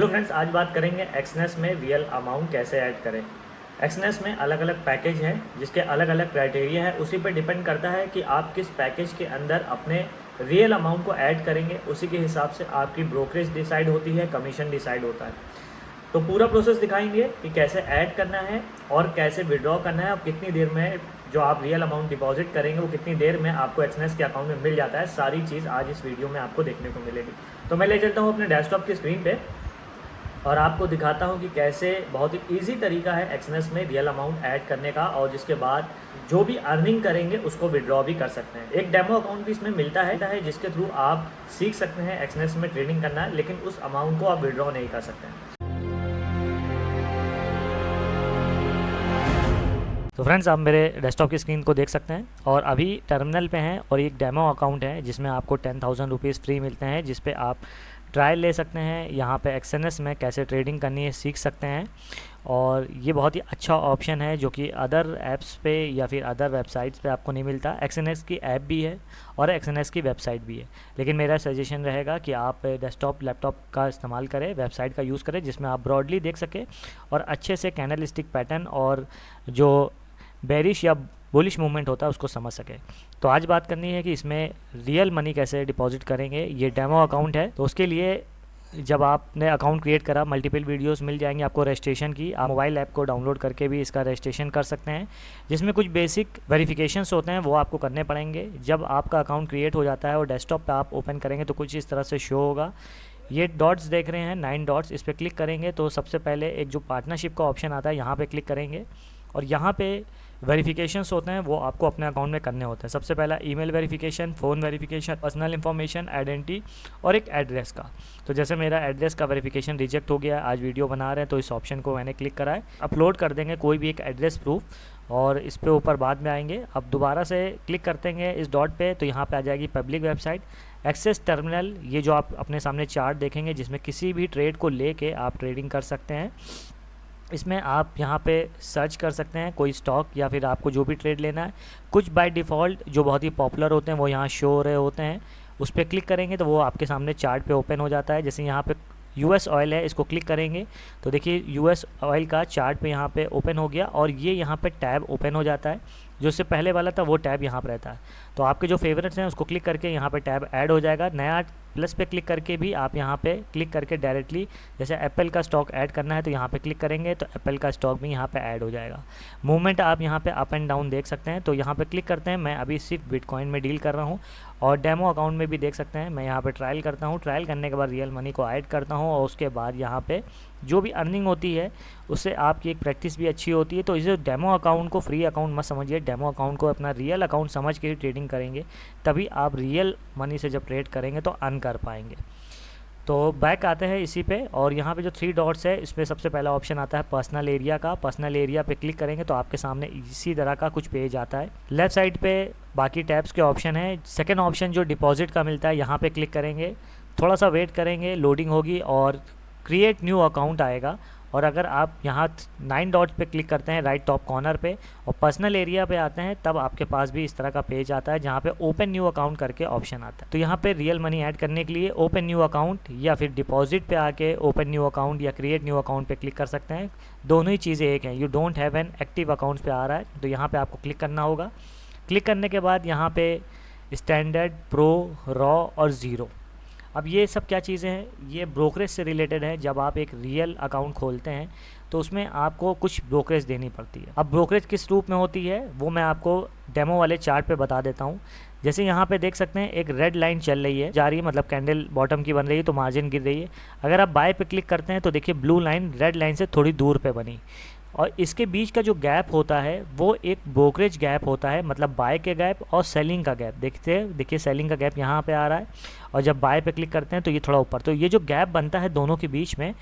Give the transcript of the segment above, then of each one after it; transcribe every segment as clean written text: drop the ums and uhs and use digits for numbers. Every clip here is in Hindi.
हेलो फ्रेंड्स, आज बात करेंगे एक्सनेस में रियल अमाउंट कैसे ऐड करें। एक्सनेस में अलग अलग पैकेज हैं जिसके अलग अलग क्राइटेरिया है। उसी पर डिपेंड करता है कि आप किस पैकेज के अंदर अपने रियल अमाउंट को ऐड करेंगे। उसी के हिसाब से आपकी ब्रोकरेज डिसाइड होती है, कमीशन डिसाइड होता है। तो पूरा प्रोसेस दिखाएंगे कि कैसे ऐड करना है और कैसे विड्रॉ करना है और कितनी देर में जो आप रियल अमाउंट डिपॉजिट करेंगे वो कितनी देर में आपको एक्सनेस के अकाउंट में मिल जाता है। सारी चीज़ आज इस वीडियो में आपको देखने को मिलेगी। तो मैं ले चलता हूँ अपने डेस्कटॉप की स्क्रीन पे और आपको दिखाता हूँ कि कैसे बहुत ही ईजी तरीका है एक्सनेस में रियल अमाउंट ऐड करने का, और जिसके बाद जो भी अर्निंग करेंगे उसको विड्रॉ भी कर सकते हैं। एक डेमो अकाउंट भी इसमें मिलता है जिसके थ्रू आप सीख सकते हैं एक्सनेस में ट्रेडिंग करना, लेकिन उस अमाउंट को आप विड्रॉ नहीं कर सकते हैं। तो फ्रेंड्स, आप मेरे डेस्कटॉप की स्क्रीन को देख सकते हैं और अभी टर्मिनल पे हैं और एक डेमो अकाउंट है जिसमें आपको 10,000 रुपीज़ फ्री मिलते हैं, जिस पे आप ट्रायल ले सकते हैं। यहाँ पे एक्सएनएस में कैसे ट्रेडिंग करनी है सीख सकते हैं, और ये बहुत ही अच्छा ऑप्शन है जो कि अदर ऐप्स पे या फिर अदर वेबसाइट्स पे आपको नहीं मिलता। एक्सएनएस की ऐप भी है और एक्सएनएस की वेबसाइट भी है, लेकिन मेरा सजेशन रहेगा कि आप डेस्कटॉप लैपटॉप का इस्तेमाल करें, वेबसाइट का यूज़ करें, जिसमें आप ब्रॉडली देख सकें और अच्छे से कैंडलस्टिक पैटर्न और जो बेरिश या बुलिश मूवमेंट होता है उसको समझ सके। तो आज बात करनी है कि इसमें रियल मनी कैसे डिपॉजिट करेंगे। ये डेमो अकाउंट है, तो उसके लिए जब आपने अकाउंट क्रिएट करा मल्टीपल वीडियोस मिल जाएंगे आपको रजिस्ट्रेशन की। आप मोबाइल ऐप को डाउनलोड करके भी इसका रजिस्ट्रेशन कर सकते हैं, जिसमें कुछ बेसिक वेरिफिकेशंस होते हैं वो आपको करने पड़ेंगे। जब आपका अकाउंट क्रिएट हो जाता है और डेस्कटॉप पे आप ओपन करेंगे तो कुछ इस तरह से शो होगा। ये डॉट्स देख रहे हैं, 9 डॉट्स, इस पर क्लिक करेंगे तो सबसे पहले एक जो पार्टनरशिप का ऑप्शन आता है यहाँ पे क्लिक करेंगे और यहाँ पे वेरिफिकेशंस होते हैं वो आपको अपने अकाउंट में करने होते हैं। सबसे पहला email verification, phone verification, personal information, identity और एक एड्रेस का। तो जैसे मेरा एड्रेस का वेरिफिकेशन रिजेक्ट हो गया, आज वीडियो बना रहे हैं तो इस ऑप्शन को मैंने क्लिक करा है। अपलोड कर देंगे कोई भी एक एड्रेस प्रूफ और इस पे ऊपर बाद में आएंगे। अब दोबारा से क्लिक करते हैं इस डॉट पे तो यहाँ पे आ जाएगी पब्लिक वेबसाइट एक्सेस टर्मिनल। ये जो आप अपने सामने चार्ट देखेंगे जिसमें किसी भी ट्रेड को लेके आप ट्रेडिंग कर सकते हैं। इसमें आप यहाँ पे सर्च कर सकते हैं कोई स्टॉक या फिर आपको जो भी ट्रेड लेना है। कुछ बाय डिफ़ॉल्ट जो बहुत ही पॉपुलर होते हैं वो यहाँ शो हो रहे होते हैं, उस पर क्लिक करेंगे तो वो आपके सामने चार्ट पे ओपन हो जाता है। जैसे यहाँ पे यूएस ऑयल है, इसको क्लिक करेंगे तो देखिए यूएस ऑयल का चार्ट पे यहाँ पे ओपन हो गया और ये यहाँ पे टैब ओपन हो जाता है। जो इससे पहले वाला था वो टैब यहाँ पर रहता है। तो आपके जो फेवरेट्स हैं उसको क्लिक करके यहाँ पे टैब ऐड हो जाएगा। नया प्लस पे क्लिक करके भी आप यहाँ पे क्लिक करके डायरेक्टली जैसे एप्पल का स्टॉक ऐड करना है तो यहाँ पे क्लिक करेंगे तो एप्पल का स्टॉक भी यहाँ पे ऐड हो जाएगा। मूवमेंट आप यहाँ पे अप एंड डाउन देख सकते हैं, तो यहाँ पे क्लिक करते हैं। मैं अभी सिर्फ बिटकॉइन में डील कर रहा हूँ और डेमो अकाउंट में भी देख सकते हैं। मैं यहाँ पे ट्रायल करता हूँ, ट्रायल करने के बाद रियल मनी को ऐड करता हूँ और उसके बाद यहाँ पे जो भी अर्निंग होती है उससे आपकी एक प्रैक्टिस भी अच्छी होती है। तो इसे डेमो अकाउंट को फ्री अकाउंट मत समझिए, डेमो अकाउंट को अपना रियल अकाउंट समझ के ही ट्रेडिंग करेंगे, तभी आप रियल मनी से जब ट्रेड करेंगे तो अर्न कर पाएंगे। तो बैक आते हैं इसी पे और यहाँ पे जो 3 डॉट्स है इसमें सबसे पहला ऑप्शन आता है पर्सनल एरिया का। पर्सनल एरिया पे क्लिक करेंगे तो आपके सामने इसी तरह का कुछ पेज आता है। लेफ्ट साइड पे बाकी टैब्स के ऑप्शन है। सेकेंड ऑप्शन जो डिपॉजिट का मिलता है यहाँ पे क्लिक करेंगे, थोड़ा सा वेट करेंगे, लोडिंग होगी और क्रिएट न्यू अकाउंट आएगा। और अगर आप यहाँ 9 डॉट्स पे क्लिक करते हैं राइट टॉप कॉर्नर पे और पर्सनल एरिया पे आते हैं तब आपके पास भी इस तरह का पेज आता है जहाँ पे ओपन न्यू अकाउंट करके ऑप्शन आता है। तो यहाँ पे रियल मनी ऐड करने के लिए ओपन न्यू अकाउंट या फिर डिपॉजिट पे आके ओपन न्यू अकाउंट या क्रिएट न्यू अकाउंट पे क्लिक कर सकते हैं। दोनों ही चीज़ें एक हैं। You don't have an active account पे आ रहा है तो यहाँ पर आपको क्लिक करना होगा। क्लिक करने के बाद यहाँ पे स्टैंडर्ड, प्रो, रॉ और ज़ीरो। अब ये सब क्या चीज़ें हैं, ये ब्रोकरेज से रिलेटेड है। जब आप एक रियल अकाउंट खोलते हैं तो उसमें आपको कुछ ब्रोकरेज देनी पड़ती है। अब ब्रोकरेज किस रूप में होती है वो मैं आपको डेमो वाले चार्ट पे बता देता हूँ। जैसे यहाँ पे देख सकते हैं एक रेड लाइन चल रही है, जा रही है, मतलब कैंडल बॉटम की बन रही है तो मार्जिन गिर रही है। अगर आप बाय पे क्लिक करते हैं तो देखिए ब्लू लाइन रेड लाइन से थोड़ी दूर पे बनी और इसके बीच का जो गैप होता है वो एक ब्रोकरेज गैप होता है, मतलब बाय के गैप और सेलिंग का गैप। देखिए सेलिंग का गैप यहाँ पे आ रहा है और जब बाय पे क्लिक करते हैं तो ये थोड़ा ऊपर। तो ये जो गैप बनता है दोनों के बीच में,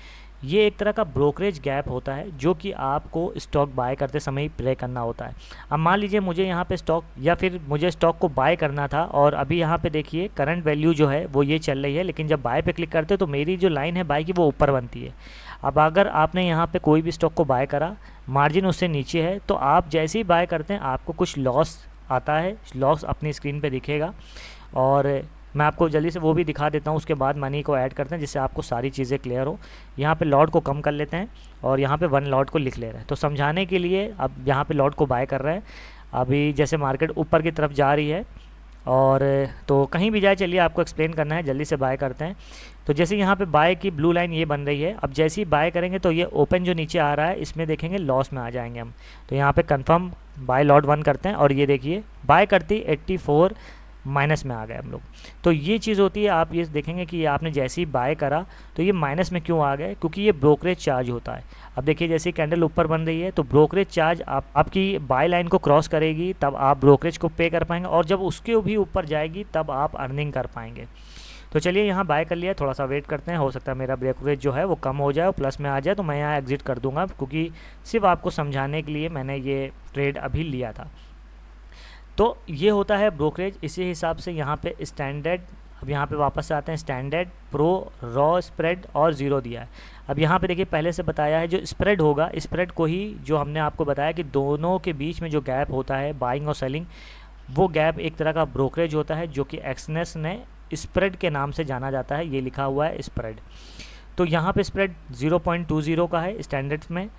ये एक तरह का ब्रोकरेज गैप होता है जो कि आपको स्टॉक बाय करते समय ही प्ले करना होता है। अब मान लीजिए मुझे यहाँ पे स्टॉक या फिर मुझे स्टॉक को बाय करना था और अभी यहाँ पे देखिए करंट वैल्यू जो है वो ये चल रही है, लेकिन जब बाय पे क्लिक करते तो मेरी जो लाइन है बाय की वो ऊपर बनती है। अब अगर आपने यहाँ पे कोई भी स्टॉक को बाय करा, मार्जिन उससे नीचे है, तो आप जैसे ही बाय करते हैं आपको कुछ लॉस आता है, लॉस अपनी स्क्रीन पे दिखेगा और मैं आपको जल्दी से वो भी दिखा देता हूँ, उसके बाद मनी को ऐड करते हैं जिससे आपको सारी चीज़ें क्लियर हो। यहाँ पे लॉट को कम कर लेते हैं और यहाँ पे 1 लॉट को लिख ले रहे हैं। तो समझाने के लिए अब यहाँ पे लॉट को बाय कर रहे हैं। अभी जैसे मार्केट ऊपर की तरफ जा रही है और तो कहीं भी जाए, चलिए आपको एक्सप्लेन करना है, जल्दी से बाय करते हैं। तो जैसे यहाँ पे बाय की ब्लू लाइन ये बन रही है, अब जैसे ही बाय करेंगे तो ये ओपन जो नीचे आ रहा है इसमें देखेंगे लॉस में आ जाएंगे हम। तो यहाँ पे कंफर्म बाय लॉट 1 करते हैं और ये देखिए बाय करती 84 माइनस में आ गए हम लोग। तो ये चीज़ होती है, आप ये देखेंगे कि आपने जैसे ही बाय करा तो ये माइनस में क्यों आ गए, क्योंकि ये ब्रोकरेज चार्ज होता है। अब देखिए जैसे कैंडल ऊपर बन रही है तो ब्रोकरेज चार्ज आपकी बाय लाइन को क्रॉस करेगी, तब आप ब्रोकरेज को पे कर पाएंगे, और जब उसके भी ऊपर जाएगी तब आप अर्निंग कर पाएंगे। तो चलिए यहाँ बाय कर लिया, थोड़ा सा वेट करते हैं, हो सकता है मेरा ब्रोकरेज जो है वो कम हो जाए और प्लस में आ जाए, तो मैं यहाँ एग्जिट कर दूंगा, क्योंकि सिर्फ आपको समझाने के लिए मैंने ये ट्रेड अभी लिया था। तो ये होता है ब्रोकरेज। इसी हिसाब से यहाँ पे स्टैंडर्ड, अब यहाँ पे वापस आते हैं, स्टैंडर्ड, प्रो, रॉ, स्प्रेड और ज़ीरो दिया है। अब यहाँ पे देखिए पहले से बताया है जो स्प्रेड होगा, स्प्रेड को ही जो हमने आपको बताया कि दोनों के बीच में जो गैप होता है बाइंग और सेलिंग, वो गैप एक तरह का ब्रोकरेज होता है जो कि एक्सनेस ने स्प्रेड के नाम से जाना जाता है, ये लिखा हुआ है स्प्रेड। तो यहाँ पे स्प्रेड 0.20 का है स्टैंडर्ड में,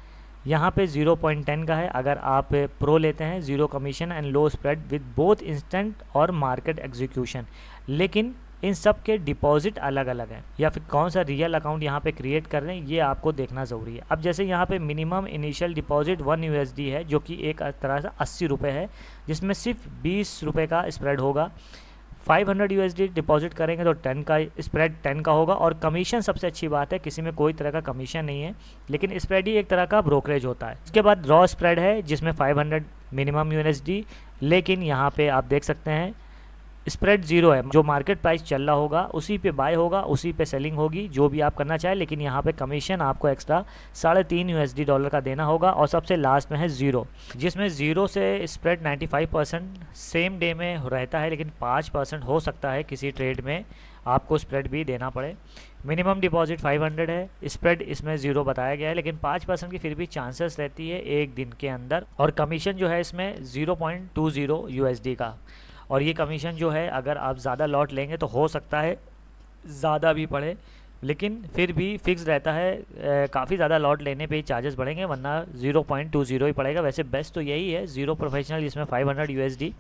यहाँ पे 0.10 का है अगर आप प्रो लेते हैं, 0 commission and low spread with both instant और मार्केट एग्जीक्यूशन। लेकिन इन सब के डिपॉजिट अलग अलग हैं, या फिर कौन सा रियल अकाउंट यहाँ पे क्रिएट कर रहे हैं ये आपको देखना ज़रूरी है। अब जैसे यहाँ पे मिनिमम इनिशियल डिपॉजिट 1 USD है, जो कि एक तरह से 80 रुपये है, जिसमें सिर्फ 20 रुपये का स्प्रेड होगा। 500 USD डिपॉजिट करेंगे तो 10 का स्प्रेड 10 का होगा, और कमीशन सबसे अच्छी बात है, किसी में कोई तरह का कमीशन नहीं है, लेकिन स्प्रेड ही एक तरह का ब्रोकरेज होता है। उसके बाद रॉ स्प्रेड है जिसमें 500 मिनिमम USD, लेकिन यहाँ पे आप देख सकते हैं स्प्रेड 0 है, जो मार्केट प्राइस चल रहा होगा उसी पे बाय होगा, उसी पे सेलिंग होगी, जो भी आप करना चाहें। लेकिन यहाँ पे कमीशन आपको एक्स्ट्रा 3.5 USD डॉलर का देना होगा। और सबसे लास्ट में है 0, जिसमें 0 से स्प्रेड 95% सेम डे में रहता है, लेकिन 5% हो सकता है किसी ट्रेड में आपको स्प्रेड भी देना पड़े। मिनिमम डिपॉजिट 500 है, स्प्रेड इसमें 0 बताया गया है, लेकिन 5% की फिर भी चांसेस रहती है एक दिन के अंदर। और कमीशन जो है इसमें 0.20 USD का, और ये कमीशन जो है अगर आप ज़्यादा लॉट लेंगे तो हो सकता है ज़्यादा भी पड़े, लेकिन फिर भी फिक्स रहता है। काफ़ी ज़्यादा लॉट लेने पे ही चार्जेस बढ़ेंगे, वरना 0.20 ही पड़ेगा। वैसे बेस्ट तो यही है 0 प्रोफेशनल, जिसमें 500 USD।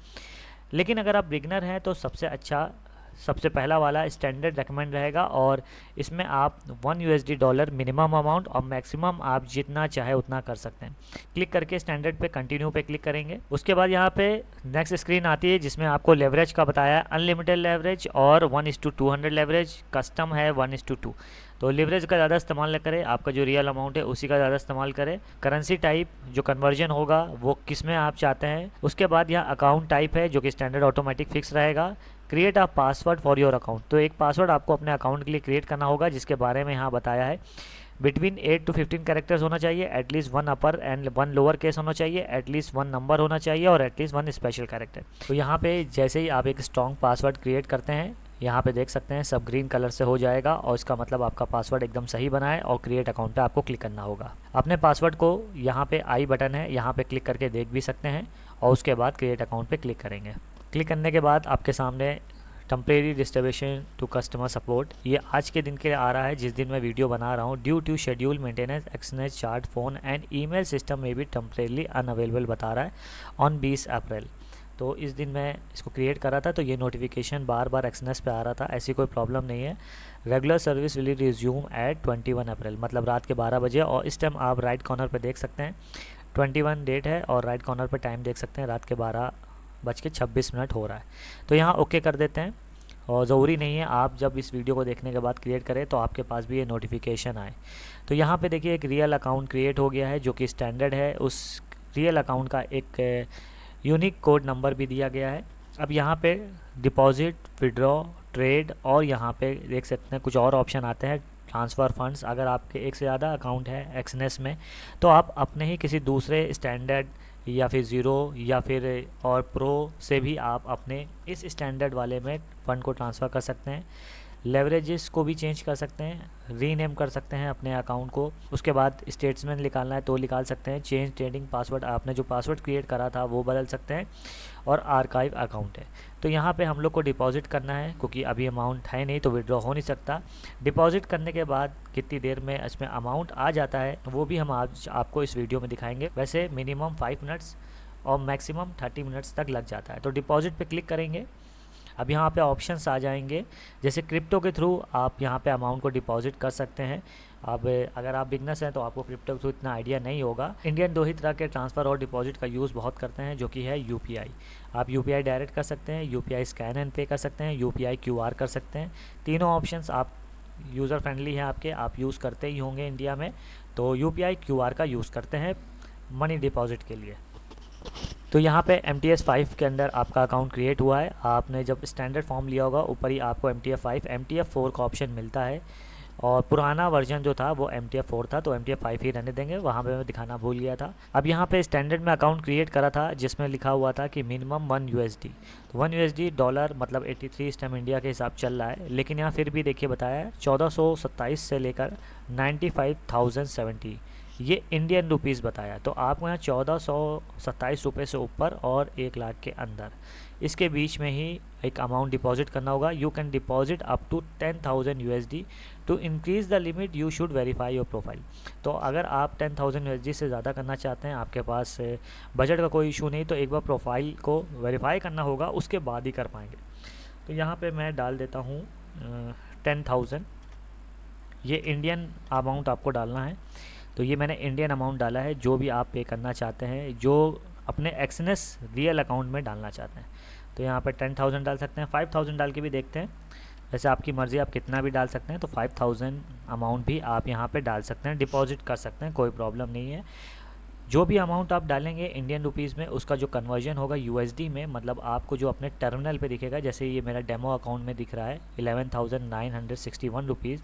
लेकिन अगर आप बिगनर हैं तो सबसे अच्छा, सबसे पहला वाला स्टैंडर्ड रेकमेंड रहेगा, और इसमें आप 1 USD डॉलर मिनिमम अमाउंट और मैक्सिमम आप जितना चाहे उतना कर सकते हैं। क्लिक करके स्टैंडर्ड पे कंटिन्यू पे क्लिक करेंगे। उसके बाद यहाँ पे नेक्स्ट स्क्रीन आती है जिसमें आपको लेवरेज का बताया है, अनलिमिटेड लेवरेज और 1:200 लेवरेज, कस्टम है 1:2। तो लेवरेज का ज़्यादा इस्तेमाल न करें, आपका जो रियल अमाउंट है उसी का ज़्यादा इस्तेमाल करें। करेंसी टाइप जो कन्वर्जन होगा वो किस में आप चाहते हैं। उसके बाद यहाँ अकाउंट टाइप है जो कि स्टैंडर्ड ऑटोमेटिक फिक्स रहेगा। Create a password for your account, तो एक पासवर्ड आपको अपने अकाउंट के लिए क्रिएट करना होगा, जिसके बारे में यहाँ बताया है। बिटवीन 8 to 15 कैरेक्टर्स होना चाहिए, at least 1 upper and 1 lower case होना चाहिए, एटलीस्ट 1 नंबर होना चाहिए और एटलीस्ट 1 स्पेशल कैरेक्टर। तो यहाँ पे जैसे ही आप एक स्ट्रॉन्ग पासवर्ड क्रिएट करते हैं, यहाँ पे देख सकते हैं सब ग्रीन कलर से हो जाएगा, और इसका मतलब आपका पासवर्ड एकदम सही बना है। और क्रिएट अकाउंट पे आपको क्लिक करना होगा। अपने पासवर्ड को यहाँ पे आई बटन है, यहाँ पे क्लिक करके देख भी सकते हैं, और उसके बाद क्रिएट अकाउंट पे क्लिक करेंगे। क्लिक करने के बाद आपके सामने टेम्परेरी डिस्टर्बेशन टू कस्टमर सपोर्ट, ये आज के दिन के लिए आ रहा है जिस दिन मैं वीडियो बना रहा हूँ। Due to schedule maintenance exchange chat phone and email system में भी टेम्परेली अनअवेलेबल बता रहा है ऑन 20 अप्रैल। तो इस दिन मैं इसको क्रिएट कर रहा था, तो ये नोटिफिकेशन बार बार एक्सनेस पे आ रहा था। ऐसी कोई प्रॉब्लम नहीं है। Regular service will resume at 21 April, मतलब रात के 12 बजे। और इस टाइम आप राइट कॉर्नर पे देख सकते हैं 21 डेट है, और राइट कॉर्नर पे टाइम देख सकते हैं रात के 12:26 हो रहा है। तो यहाँ ओके कर देते हैं। और ज़रूरी नहीं है आप जब इस वीडियो को देखने के बाद क्रिएट करें तो आपके पास भी ये नोटिफिकेशन आए। तो यहाँ पे देखिए एक रियल अकाउंट क्रिएट हो गया है जो कि स्टैंडर्ड है। उस रियल अकाउंट का एक यूनिक कोड नंबर भी दिया गया है। अब यहाँ पे डिपॉजिट, विड्रॉ, ट्रेड, और यहाँ पे देख सकते हैं कुछ और ऑप्शन आते हैं, ट्रांसफ़र फंड्स। अगर आपके एक से ज़्यादा अकाउंट है एक्सनेस में, तो आप अपने ही किसी दूसरे स्टैंडर्ड या फिर ज़ीरो या फिर और प्रो से भी आप अपने इस स्टैंडर्ड वाले में फ़ंड को ट्रांसफ़र कर सकते हैं। लेवरेजेस को भी चेंज कर सकते हैं, रीनेम कर सकते हैं अपने अकाउंट को। उसके बाद स्टेटमेंट निकालना है तो निकाल सकते हैं। चेंज ट्रेडिंग पासवर्ड, आपने जो पासवर्ड क्रिएट करा था वो बदल सकते हैं। और आर्काइव अकाउंट है, तो यहाँ पे हम लोग को डिपॉजिट करना है, क्योंकि अभी अमाउंट है नहीं तो विड्रॉ हो नहीं सकता। डिपॉजिट करने के बाद कितनी देर में इसमें अमाउंट आ जाता है वो भी हम आज आपको इस वीडियो में दिखाएंगे। वैसे मिनिमम 5 मिनट्स और मैक्सिमम 30 मिनट्स तक लग जाता है। तो डिपॉजिट पे क्लिक करेंगे। अब यहाँ पे ऑप्शंस आ जाएंगे, जैसे क्रिप्टो के थ्रू आप यहाँ पे अमाउंट को डिपॉजिट कर सकते हैं। अब अगर आप बिगनर्स हैं तो आपको क्रिप्टो के थ्रू इतना आइडिया नहीं होगा। इंडियन 2 ही तरह के ट्रांसफ़र और डिपॉजिट का यूज़ बहुत करते हैं, जो कि है यूपीआई। आप यूपीआई डायरेक्ट कर सकते हैं, यूपीआई स्कैन एंड पे कर सकते हैं, यूपीआई क्यूआर कर सकते हैं। तीनों ऑप्शंस आप यूज़र फ्रेंडली हैं आपके, आप यूज़ करते ही होंगे इंडिया में। तो यूपीआई क्यूआर का यूज़ करते हैं मनी डिपॉजिट के लिए। तो यहाँ पे MTS 5 के अंदर आपका अकाउंट क्रिएट हुआ है। आपने जब स्टैंडर्ड फॉर्म लिया होगा ऊपर ही आपको MTF 5 MTF 4 का ऑप्शन मिलता है, और पुराना वर्जन जो था वो MTF 4 था, तो MTF 5 ही रहने देंगे, वहाँ पे मैं दिखाना भूल गया था। अब यहाँ पे स्टैंडर्ड में अकाउंट क्रिएट करा था जिसमें लिखा हुआ था कि मिनिमम 1 USD। तो 1 USD डॉलर मतलब 83 इस टाइम इंडिया के हिसाब चल रहा है, लेकिन यहाँ फिर भी देखिए बताया है 1427 से लेकर 95,070, ये इंडियन रुपीज़ बताया। तो आपको यहाँ 1427 रुपये से ऊपर और 1 लाख के अंदर, इसके बीच में ही एक अमाउंट डिपॉजिट करना होगा। You can deposit up to 10,000 USD। To increase the limit you should verify your profile. तो अगर आप 10,000 USD से ज़्यादा करना चाहते हैं, आपके पास बजट का कोई इशू नहीं, तो एक बार प्रोफाइल को वेरीफाई करना होगा, उसके बाद ही कर पाएंगे। तो यहाँ पे मैं डाल देता हूँ 10,000। ये इंडियन अमाउंट आपको डालना है, तो ये मैंने इंडियन अमाउंट डाला है जो भी आप पे करना चाहते हैं, जो अपने एक्सनेस रियल अकाउंट में डालना चाहते हैं। तो यहाँ पर 10,000 डाल सकते हैं, 5,000 डाल के भी देखते हैं। वैसे आपकी मर्ज़ी, आप कितना भी डाल सकते हैं। तो 5,000 अमाउंट भी आप यहाँ पे डाल सकते हैं, डिपॉजिट कर सकते हैं, कोई प्रॉब्लम नहीं है। जो भी अमाउंट आप डालेंगे इंडियन रुपीज़ में, उसका जो कन्वर्जन होगा USD में, मतलब आपको जो अपने टर्मिनल पे दिखेगा, जैसे ये मेरा डेमो अकाउंट में दिख रहा है 11,961 रुपीज़।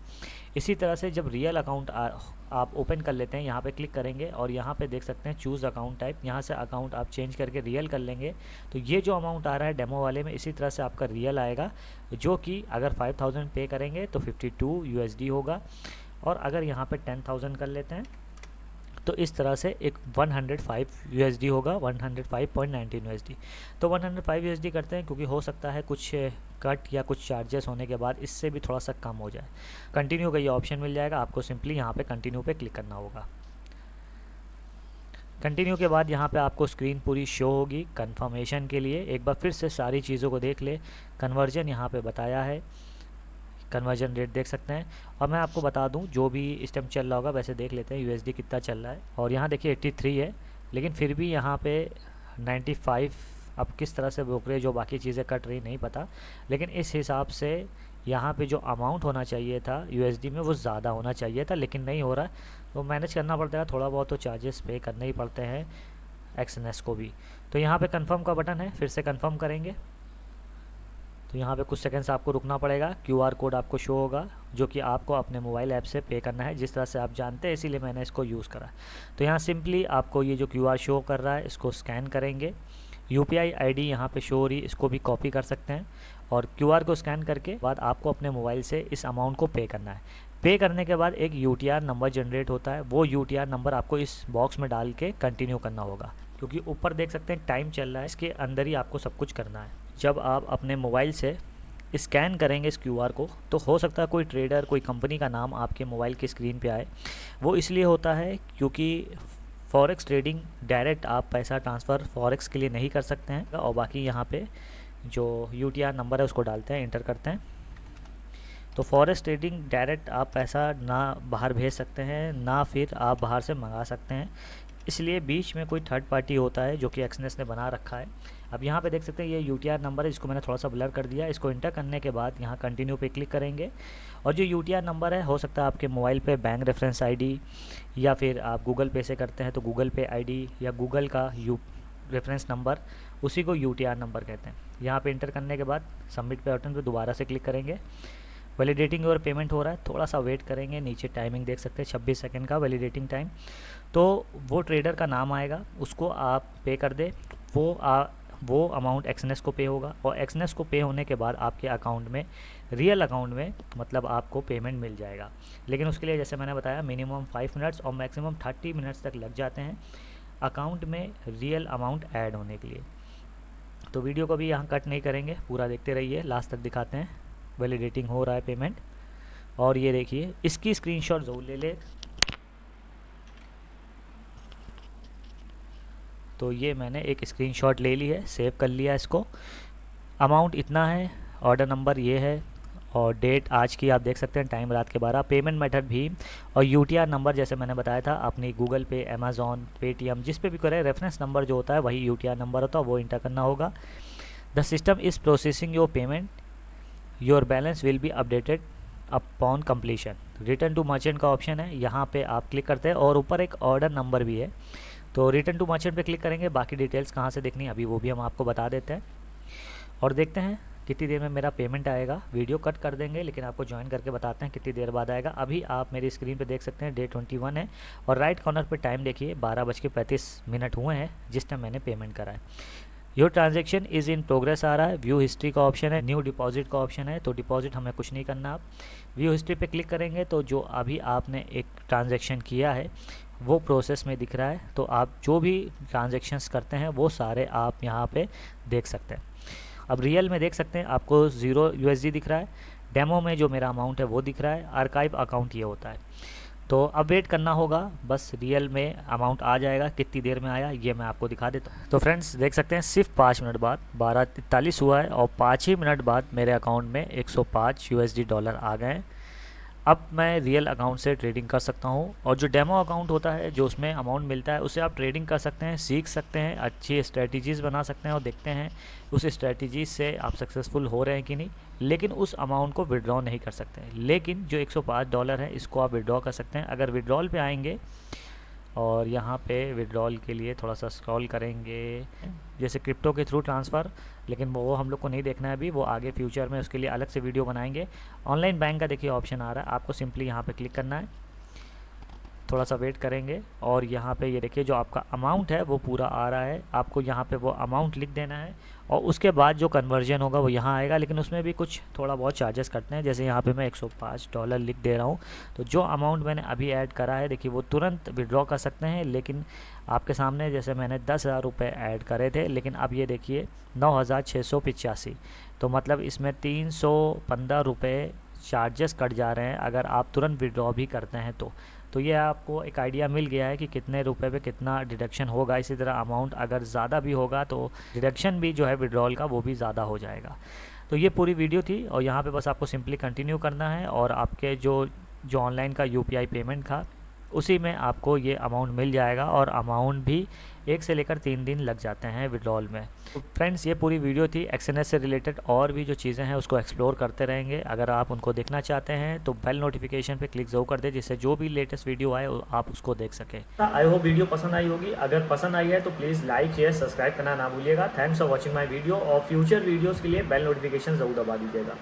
इसी तरह से जब रियल अकाउंट आप ओपन कर लेते हैं, यहाँ पे क्लिक करेंगे और यहाँ पे देख सकते हैं चूज़ अकाउंट टाइप, यहाँ से अकाउंट आप चेंज करके रियल कर लेंगे। तो ये जो अमाउंट आ रहा है डेमो वाले में, इसी तरह से आपका रियल आएगा, जो कि अगर 5,000 पे करेंगे तो 52 USD होगा। और अगर यहाँ पे 10,000 कर लेते हैं तो इस तरह से एक 105 USD होगा, 105.19 USD। तो 105 USD करते हैं, क्योंकि हो सकता है कुछ कट या कुछ चार्जेस होने के बाद इससे भी थोड़ा सा कम हो जाए। कंटिन्यू का ये ऑप्शन मिल जाएगा, आपको सिंपली यहाँ पे कंटिन्यू पे क्लिक करना होगा। कंटिन्यू के बाद यहाँ पे आपको स्क्रीन पूरी शो होगी कंफर्मेशन के लिए। एक बार फिर से सारी चीज़ों को देख ले। कन्वर्जन यहाँ पे बताया है, कन्वर्जन रेट देख सकते हैं। और मैं आपको बता दूं, जो भी इस टाइम चल रहा होगा वैसे देख लेते हैं USD कितना चल रहा है। और यहाँ देखिए 83 है, लेकिन फिर भी यहाँ पे 95। अब किस तरह से ब्रोकरेज जो बाकी चीज़ें कट रही नहीं पता, लेकिन इस हिसाब से यहाँ पे जो अमाउंट होना चाहिए था USD में वो ज़्यादा होना चाहिए था, लेकिन नहीं हो रहा। तो मैनेज करना पड़ता है, थोड़ा बहुत तो चार्जेस पे करने ही पड़ते हैं एक्सएनएस को भी। तो यहाँ पे कंफर्म का बटन है, फिर से कंफर्म करेंगे। तो यहाँ पे कुछ सेकंड्स आपको रुकना पड़ेगा। QR कोड आपको शो होगा, जो कि आपको अपने मोबाइल ऐप से पे करना है, जिस तरह से आप जानते हैं, इसीलिए मैंने इसको यूज़ करा। तो यहाँ सिंपली आपको ये जो QR शो कर रहा है इसको स्कैन करेंगे। UPI ID यहाँ पे शो हो रही, इसको भी कॉपी कर सकते हैं, और QR को स्कैन करके बाद आपको अपने मोबाइल से इस अमाउंट को पे करना है। पे करने के बाद एक UTR नंबर जनरेट होता है, वो UTR नंबर आपको इस बॉक्स में डाल के कंटिन्यू करना होगा, क्योंकि ऊपर देख सकते हैं टाइम चल रहा है, इसके अंदर ही आपको सब कुछ करना है। जब आप अपने मोबाइल से स्कैन करेंगे इस QR को, तो हो सकता है कोई ट्रेडर, कोई कंपनी का नाम आपके मोबाइल की स्क्रीन पे आए। वो इसलिए होता है क्योंकि फॉरेक्स ट्रेडिंग डायरेक्ट आप पैसा ट्रांसफ़र फॉरेक्स के लिए नहीं कर सकते हैं। और बाकी यहाँ पे जो UTR नंबर है उसको डालते हैं, इंटर करते हैं। तो फॉरेक्स ट्रेडिंग डायरेक्ट आप पैसा ना बाहर भेज सकते हैं, ना फिर आप बाहर से मंगा सकते हैं, इसलिए बीच में कोई थर्ड पार्टी होता है जो कि एक्सनेस ने बना रखा है। अब यहाँ पे देख सकते हैं ये UTR नंबर है, जिसको मैंने थोड़ा सा ब्लर कर दिया। इसको इंटर करने के बाद यहाँ कंटिन्यू पे क्लिक करेंगे, और जो UTR नंबर है, हो सकता है आपके मोबाइल पे बैंक रेफरेंस ID, या फिर आप गूगल पे से करते हैं तो गूगल पे ID, या गूगल का रेफरेंस नंबर, उसी को UTR नंबर कहते हैं। यहाँ पे इंटर करने के बाद सबमिट पे बटन पे दोबारा से क्लिक करेंगे। वैलिडेटिंग और पेमेंट हो रहा है, थोड़ा सा वेट करेंगे। नीचे टाइमिंग देख सकते हैं 26 सेकंड का वैलिडेटिंग टाइम। तो वो ट्रेडर का नाम आएगा, उसको आप पे कर दे, वो वो अमाउंट एक्सएनएस को पे होगा और एक्सएनएस को पे होने के बाद आपके अकाउंट में, रियल अकाउंट में मतलब आपको पेमेंट मिल जाएगा। लेकिन उसके लिए जैसे मैंने बताया मिनिमम 5 मिनट्स और मैक्सिमम 30 मिनट्स तक लग जाते हैं अकाउंट में रियल अमाउंट ऐड होने के लिए। तो वीडियो को भी यहाँ कट नहीं करेंगे, पूरा देखते रहिए, लास्ट तक दिखाते हैं। वैलिडेटिंग हो रहा है पेमेंट, और ये देखिए इसकी स्क्रीनशॉट ज़रूर ले ले। तो ये मैंने एक स्क्रीनशॉट ले ली है, सेव कर लिया इसको। अमाउंट इतना है, ऑर्डर नंबर ये है और डेट आज की आप देख सकते हैं, टाइम रात के 12। पेमेंट मेथड भी और यूटीआर नंबर जैसे मैंने बताया था अपनी गूगल पे, अमेज़ॉन, पेटीएम जिस पे भी करें, रेफरेंस नंबर जो होता है वही यूटीआर नंबर होता है, वो इंटर करना होगा। The system is processing your payment, your balance will be updated upon completion. Return to merchant का ऑप्शन है, यहाँ पे आप क्लिक करते हैं और ऊपर एक ऑर्डर नंबर भी है। तो रिटर्न टू मर्चेंट पे क्लिक करेंगे, बाकी डिटेल्स कहाँ से देखनी है अभी वो भी हम आपको बता देते हैं। और देखते हैं कितनी देर में मेरा पेमेंट आएगा। वीडियो कट कर देंगे लेकिन आपको ज्वाइन करके बताते हैं कितनी देर बाद आएगा। अभी आप मेरी स्क्रीन पे देख सकते हैं डे 21 है और राइट कॉर्नर पे टाइम देखिए 12:35 हुए हैं जिस टाइम मैंने पेमेंट करा है। Your transaction is in progress आ रहा है। व्यू हिस्ट्री का ऑप्शन है, न्यू डिपॉजिट का ऑप्शन है, तो डिपॉजिट हमें कुछ नहीं करना। आप व्यू हिस्ट्री पे क्लिक करेंगे तो जो अभी आपने एक ट्रांजेक्शन किया है वो प्रोसेस में दिख रहा है। तो आप जो भी ट्रांजेक्शन्स करते हैं वो सारे आप यहाँ पे देख सकते हैं। अब रियल में देख सकते हैं आपको 0 USD दिख रहा है, डेमो में जो मेरा अमाउंट है वो दिख रहा है, आर्काइव अकाउंट ये होता है। तो अब वेट करना होगा, बस रियल में अमाउंट आ जाएगा। कितनी देर में आया ये मैं आपको दिखा देता हूँ। तो फ्रेंड्स देख सकते हैं सिर्फ 5 मिनट बाद 12:43 हुआ है और 5 ही मिनट बाद मेरे अकाउंट में 105 USD डॉलर आ गए हैं। अब मैं रियल अकाउंट से ट्रेडिंग कर सकता हूँ और जो डेमो अकाउंट होता है जो उसमें अमाउंट मिलता है उससे आप ट्रेडिंग कर सकते हैं, सीख सकते हैं, अच्छी स्ट्रेटजीज़ बना सकते हैं और देखते हैं उस स्ट्रेटजीज से आप सक्सेसफुल हो रहे हैं कि नहीं। लेकिन उस अमाउंट को विड्रॉ नहीं कर सकते हैं। लेकिन जो 105 डॉलर है इसको आप विड्रॉ कर सकते हैं। अगर विड्रॉल पे आएंगे और यहाँ पे विड्रॉल के लिए थोड़ा सा स्क्रॉल करेंगे, जैसे क्रिप्टो के थ्रू ट्रांसफ़र, लेकिन वो हम लोग को नहीं देखना है अभी, वो आगे फ्यूचर में उसके लिए अलग से वीडियो बनाएंगे। ऑनलाइन बैंक का देखिए ऑप्शन आ रहा है, आपको सिंपली यहाँ पे क्लिक करना है, थोड़ा सा वेट करेंगे और यहाँ पे ये देखिए जो आपका अमाउंट है वो पूरा आ रहा है। आपको यहाँ पे वो अमाउंट लिख देना है और उसके बाद जो कन्वर्जन होगा वो यहाँ आएगा, लेकिन उसमें भी कुछ थोड़ा बहुत चार्जेस कटते हैं। जैसे यहाँ पे मैं 105 डॉलर लिख दे रहा हूँ, तो जो अमाउंट मैंने अभी ऐड करा है देखिए वो तुरंत विड्रॉ कर सकते हैं। लेकिन आपके सामने जैसे मैंने 10,000 रुपये ऐड करे थे, लेकिन अब ये देखिए 9,685, तो मतलब इसमें 315 रुपये चार्जेस कट जा रहे हैं अगर आप तुरंत विड्रॉ भी करते हैं तो ये आपको एक आइडिया मिल गया है कि कितने रुपए पे कितना डिडक्शन होगा। इसी तरह अमाउंट अगर ज़्यादा भी होगा तो डिडक्शन भी जो है विड्रॉल का वो भी ज़्यादा हो जाएगा। तो ये पूरी वीडियो थी और यहाँ पे बस आपको सिंपली कंटिन्यू करना है और आपके जो ऑनलाइन का UPI पेमेंट था उसी में आपको ये अमाउंट मिल जाएगा और अमाउंट भी 1 से लेकर 3 दिन लग जाते हैं विड्रॉल में। तो फ्रेंड्स ये पूरी वीडियो थी। एक्सएनएस से रिलेटेड और भी जो चीज़ें हैं उसको एक्सप्लोर करते रहेंगे। अगर आप उनको देखना चाहते हैं तो बेल नोटिफिकेशन पे क्लिक ज़रूर कर दें जिससे जो भी लेटेस्ट वीडियो आए आप उसको देख सकें। आई होप वीडियो पसंद आई होगी। अगर पसंद आई है तो प्लीज़ लाइक, शेयर, सब्सक्राइब करना ना भूलिएगा। Thanks for watching my video और फ्यूचर वीडियोज़ के लिए बेल नोटिफिकेशन ज़रूर दबा दीजिएगा।